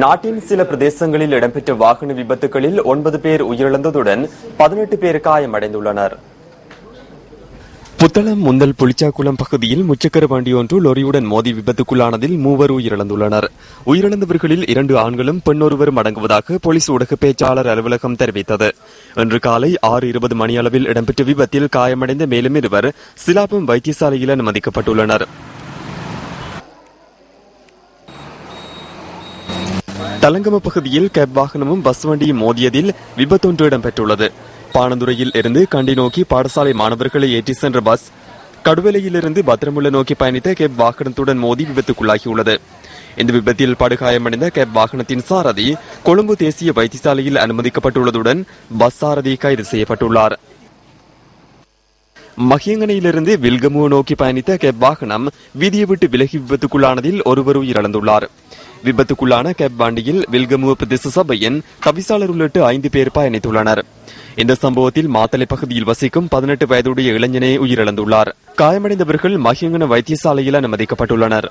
நாட்டின் சில பிரதேசங்களில் இடம்பெற்ற வாகன விபத்துகளில் 9 பேர் உயிரிழந்ததுடன் 18 பேர் காயமடைந்துள்ளனர். புத்தளம் முந்தல் புளிச்சாக்குளம் பகுதியில் முச்சக்கர வண்டி ஒன்று லொரியுடன் மோதி விபத்துக்குள்ளானதில் 3 உயிரிழந்துள்ளனர். உயிரிழந்தவர்களில் 2 ஆண்களும் பெண்ணொருவரும் அடங்குவதாக போலீஸ் ஊடக பேச்சாளர் அலுவலகம் தெரிவித்தது. இன்று காலை 6:20 மணியளவில் இடம்பெற்ற விபத்தில் காயமடைந்த மேலும் 2 சிலாபம் வைத்தியசாலையில் அனுமதிக்கப்பட்டுள்ளனர். தலங்கம பகுதியில் கேப் வாகனமும் பஸ் வண்டியும் மோதியதில் விபத்தொன்று இடம்பெற்றுள்ளது. பாணந்துறையில் இருந்து கண்டி நோக்கி பாடசாலை மாணவர்களை ஏற்றி சென்ற பஸ் கடுவலையிலிருந்து பத்திரமுள்ள நோக்கி பயணித்த கேப் வாகனத்துடன் மோதி விபத்துக்குள்ளாகியுள்ளது. இந்த விபத்தில் படுகாயமடைந்த கேப் வாகனத்தின் சாரதி கொழும்பு தேசிய வைத்தியசாலையில் அனுமதிக்கப்பட்டுள்ளதுடன் பஸ் சாரதி கைது செய்யப்பட்டுள்ளார். மகியங்கனையிலிருந்து வில்கமுவ நோக்கி பயணித்த கேப் வாகனம் வீதியை விட்டு விலகி விபத்துக்குள்ளானதில் 1 உயிரிழந்துள்ளார். விபத்துக்குள்ளான கேப் வண்டியில் வில்கமுவ பிரதேச சபையின் தவிசாளர் உள்ளிட்ட 5 பேர் பயணித்துள்ளனர். இந்த சம்பவத்தில் மாத்தலை பகுதியில் வசிக்கும் 18 வயதுடைய இளைஞனே உயிரிழந்துள்ளார். காயமடைந்தவர்கள் மகியங்கன வைத்தியசாலையில் அனுமதிக்கப்பட்டுள்ளனர்.